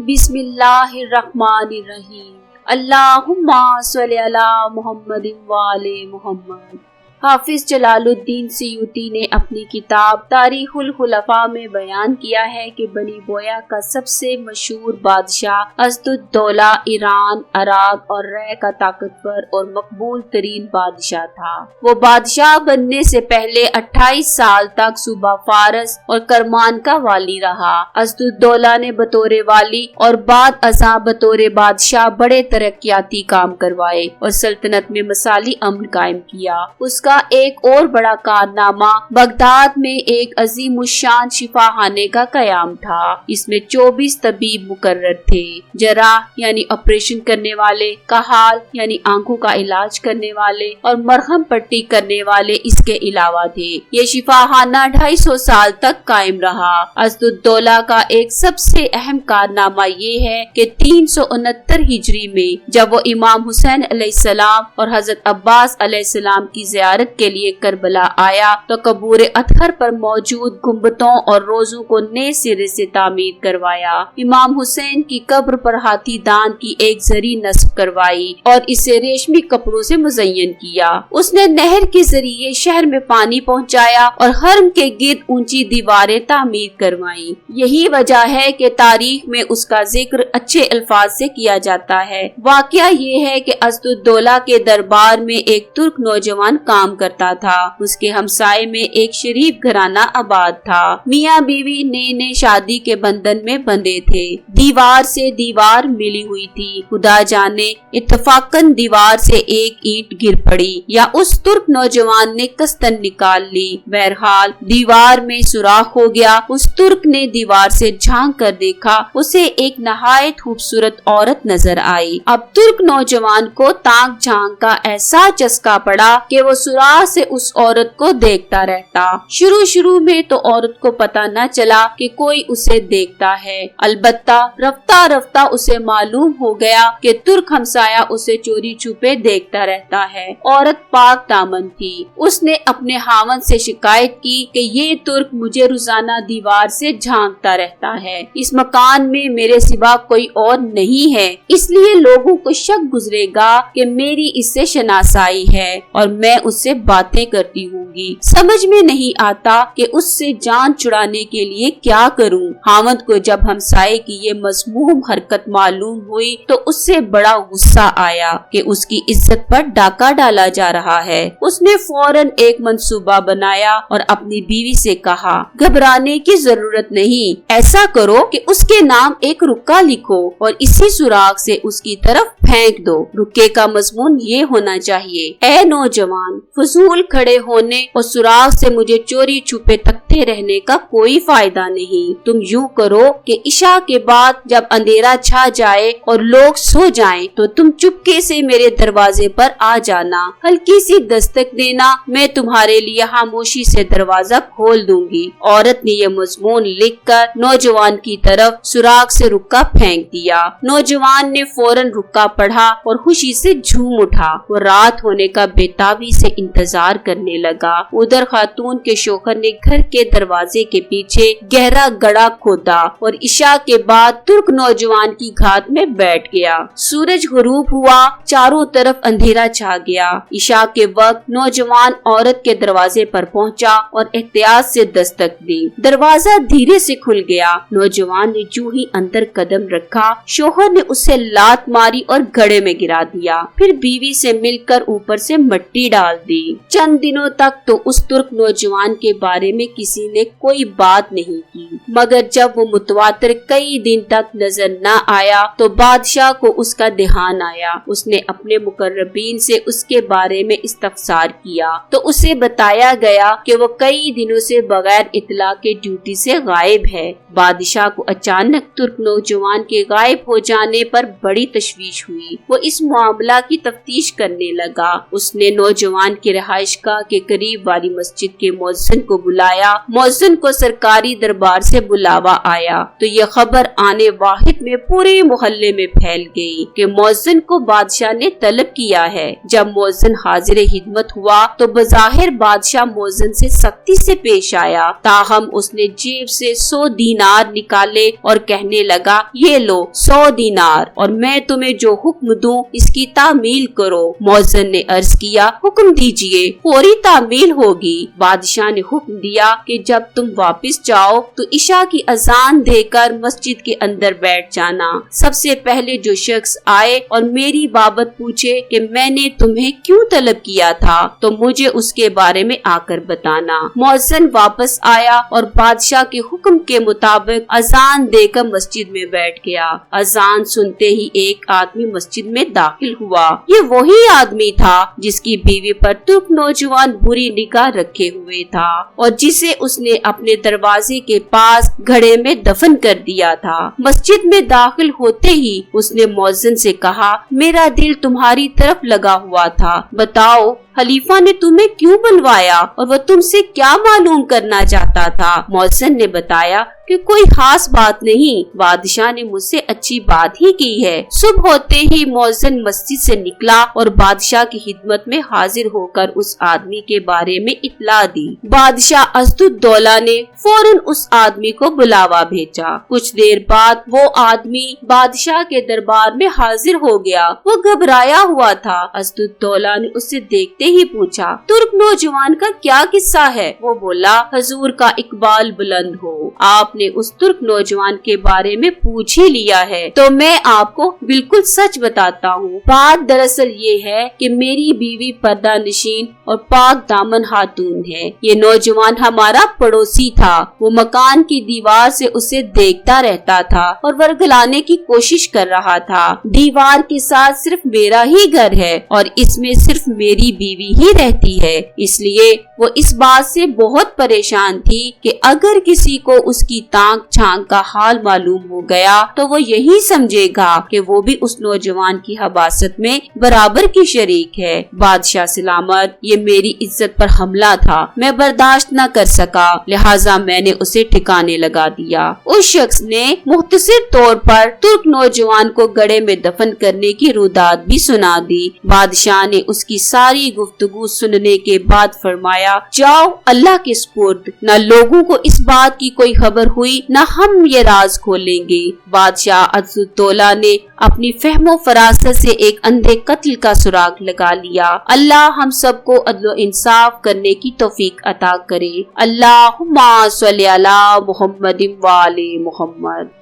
बिस्मिल्लाहिर्रहमानिर्रहीम। अल्लाहुम्मा सल्ली अला मुहम्मद व आले मुहम्मद। हाफिज जलालुद्दीन सयूती ने अपनी किताब तारीखुल खुलफा में बयान किया है कि बनी बोया का सबसे मशहूर बादशाह असदुद्दौला ईरान, अराक और रै का ताकतवर और मकबूल तरीन बादशाह था। वो बादशाह बनने से पहले 28 साल तक सूबा फारस और करमान का वाली रहा। असदुद्दौला ने बतौर वाली और बाद अज़ा बतौर बादशाह बड़े तरक्याती काम करवाए और सल्तनत में मसाली अमन कायम किया। उसका एक और बड़ा कारनामा बगदाद में एक अजीमुशान शिफाखाने का कयाम था। इसमें 24 तबीब मुकर्रर थे। जराह यानी ऑपरेशन करने वाले, कहाल यानी आंखों का इलाज करने वाले और मरहम पट्टी करने वाले इसके अलावा थे। ये शिफाखाना 250 साल तक कायम रहा। असदुद्दौला का एक सबसे अहम कारनामा ये है कि 369 हिजरी में जब वो इमाम हुसैन अलैहिस्सलाम और हजरत अब्बास अलैहिस्सलाम की ज़ियारत के लिए करबला आया तो कबूर अतहर पर मौजूद गुंबदों और रोजों को नए सिरे से तामीर करवाया। इमाम हुसैन की कब्र पर हाथी दान की एक जरी नस्ब करवाई और इसे रेशमी कपड़ों से मुज़य्यन किया। उसने नहर के जरिए शहर में पानी पहुंचाया और हरम के गिर्द ऊंची दीवारें तामीर करवाई। यही वजह है कि तारीख में उसका जिक्र अच्छे अल्फाज से किया जाता है। वाकया ये है कि असदुद्दौला के दरबार में एक तुर्क नौजवान काम करता था। उसके हमसाये में एक शरीफ घराना आबाद था। मियाँ बीवी नए नए शादी के बंधन में बंधे थे। दीवार से दीवार मिली हुई थी। खुदा जाने इत्तफाकन दीवार से एक ईंट गिर पड़ी या उस तुर्क नौजवान ने कस्तन निकाल ली। बहरहाल दीवार में सुराख हो गया। उस तुर्क ने दीवार से झांक कर देखा। उसे एक नहायत खूबसूरत औरत नजर आई। अब तुर्क नौजवान को ताक झांक का ऐसा चस्का पड़ा कि वो सुराख से उस औरत को देखता रहता। शुरू में तो औरत को पता न चला कि कोई उसे देखता है। अलबत्ता रफ्ता रफ्ता उसे मालूम हो गया कि तुर्क हमसाया उसे चोरी छुपे देखता रहता है। औरत पाक दामन थी। उसने अपने हावंद से शिकायत की कि ये तुर्क मुझे रोजाना दीवार से झांकता रहता है। इस मकान में मेरे सिवा कोई और नहीं है, इसलिए लोगों को शक गुजरेगा कि मेरी इससे शनासाई है और मैं उससे बातें करती होंगी। समझ में नहीं आता कि उससे जान छुड़ाने के लिए क्या करूं। हावंद को जब हमसाये की ये मज़मूम हरकत मालूम हुई तो उससे बड़ा गुस्सा आया कि उसकी इज्जत पर डाका डाला जा रहा है। उसने फौरन एक मंसूबा बनाया और अपनी बीवी से कहा, घबराने की जरूरत नहीं, ऐसा करो कि उसके नाम एक रुक्का लिखो और इसी सुराख से उसकी तरफ फेंक दो। रुक्के का मजमून ये होना चाहिए, ऐ नौजवान, फजूल खड़े होने और सुराख से मुझे चोरी छुपे तकते रहने का कोई फायदा नहीं। तुम यूं करो कि इशा के बाद जब अंधेरा छा जाए और लोग सो जाएं, तो तुम चुपके से मेरे दरवाजे पर आ जाना। हल्की सी दस्तक देना, मैं तुम्हारे लिए खामोशी से दरवाजा खोल दूंगी। औरत ने ये मजमून लिखकर नौजवान की तरफ सुराख से रुक्का फेंक दिया। नौजवान ने फौरन रुक्का पढ़ा और खुशी से झूम उठा। वो रात होने का बेताबी से इंतजार करने लगा। उधर खातून के शौहर ने घर के दरवाजे के पीछे गहरा गड़ा खोदा और इशा के बाद तुर्क नौजवान की घात में बैठ गया। सूरज गुरूब हुआ, चारों तरफ अंधेरा छा गया। इशा के वक्त नौजवान औरत के दरवाजे पर पहुंचा और एहतियात से दस्तक दी। दरवाजा धीरे से खुल गया। नौजवान ने जो ही अंदर कदम रखा, शौहर ने उसे लात मारी और घड़े में गिरा दिया। फिर बीवी से मिलकर ऊपर से मिट्टी डाल दी। चंद दिनों तक तो उस तुर्क नौजवान के बारे में किसी ने कोई बात नहीं की, मगर जब वो मुतवातिर कई दिन तक नजर न आया तो बादशाह को उसका ध्यान आया। उसने अपने मुकर्रबीन से उसके बारे में इस्तफसार किया तो उसे बताया गया कि वो कई दिनों से बगैर इतला के ड्यूटी से गायब है। बादशाह को अचानक तुर्क नौजवान के गायब हो जाने पर बड़ी तशवीश हुई। वो इस मामला की तफ्तीश करने लगा। उसने नौजवान کی رہائش گاہ کے قریب والی مسجد کے مؤذن کو بلایا۔ مؤذن کو سرکاری دربار سے بلاوا آیا تو یہ خبر آنے واحد میں پورے محلے میں پھیل گئی کہ مؤذن کو بادشاہ نے طلب کیا ہے۔ جب مؤذن حاضر خدمت ہوا تو بظاہر بادشاہ مؤذن سے سختی سے پیش آیا، تاہم اس نے جیب سے 100 دینار نکالے اور کہنے لگا، یہ لو 100 دینار اور میں تمہیں جو حکم دوں اس کی تعمیل کرو۔ مؤذن نے عرض کیا، حکم دیجئے، فوری تعمیل ہوگی۔ بادشاہ نے حکم دیا کہ جب تم واپس جاؤ تو عشاء کی اذان دے کر مسجد کے اندر بیٹھ جانا۔ سب سے پہلے جو شخص آئے اور میری بابت پوچھے کہ میں نے تمہیں کیوں طلب کیا تھا تو مجھے اس کے بارے میں آ کر بتانا۔ مؤذن واپس آیا اور بادشاہ کے حکم کے مطابق اذان دے کر مسجد میں بیٹھ گیا۔ اذان سنتے ہی ایک آدمی مسجد میں داخل ہوا۔ یہ وہی آدمی تھا جس کی بیوی پر ترک نوجوان بری نگاہ رکھے ہوئے تھا اور جسے اس نے اپنے دروازے کے پاس گھڑے میں دفن کر دیا تھا۔ مسجد میں داخل ہوتے ہی اس نے مؤذن سے کہا، میرا دل تمہاری طرف لگا ہوا تھا، بتاؤ خلیفہ نے تمہیں کیوں بلوایا اور وہ تم سے کیا معلوم کرنا چاہتا تھا؟ مؤذن نے بتایا کہ کوئی خاص بات نہیں، بادشاہ نے مجھ سے اچھی بات ہی کی ہے۔ صبح ہوتے ہی مؤذن مسجد سے نکلا اور بادشاہ کی خدمت میں حاضر ہو کر اس آدمی کے بارے میں اطلاع دی۔ بادشاہ اسدالدولہ نے فوراً اس آدمی کو بلاوا بھیجا۔ کچھ دیر بعد وہ آدمی بادشاہ کے دربار میں حاضر ہو گیا۔ وہ گھبرایا ہوا تھا۔ اسدالدولہ نے اسے دیکھتے ہی پوچھا، ترک نوجوان کا کیا قصہ ہے؟ وہ بولا، حضور کا اقبال بلند ہو، آپ نے اس ترک نوجوان کے بارے میں پوچھ ہی لیا ہے تو میں آپ کو بالکل سچ بتاتا ہوں۔ بات دراصل یہ ہے کہ میری بیوی پردہ نشین اور پاک دامن خاتون ہے۔ یہ نوجوان ہمارا پڑوسی تھا۔ وہ مکان کی دیوار سے اسے دیکھتا رہتا تھا اور ورگلانے کی کوشش کر رہا تھا۔ دیوار کے ساتھ صرف میرا ہی گھر ہے اور اس میں صرف میری بیوی ہی رہتی ہے، اس لیے وہ اس بات سے بہت پریشان تھی کہ اگر کسی کو اس کی تانک چھانک کا حال معلوم ہو گیا تو وہ یہی سمجھے گا کہ وہ بھی اس نوجوان کی حباست میں برابر کی شریک ہے۔ بادشاہ سلامت، یہ میری عزت پر حملہ تھا، میں برداشت نہ کر سکا، لہٰذا میں نے اسے ٹھکانے لگا دیا۔ اس شخص نے مختصر طور پر ترک نوجوان کو گڑھے میں دفن کرنے کی روداد بھی سنا دی۔ بادشاہ نے اس کی ساری گفتگو سننے کے بعد فرمایا، جاؤ اللہ کے سپرد، نہ لوگوں کو اس بات کی کوئی خبر ہوئی نہ ہم یہ راز کھولیں گے۔ بادشاہ اسدالدولہ نے اپنی فہم و فراست سے ایک اندھے قتل کا سراغ لگا لیا۔ اللہ ہم سب کو عدل و انصاف کرنے کی توفیق عطا کرے۔ اللہم صلی علی محمد وآل محمد۔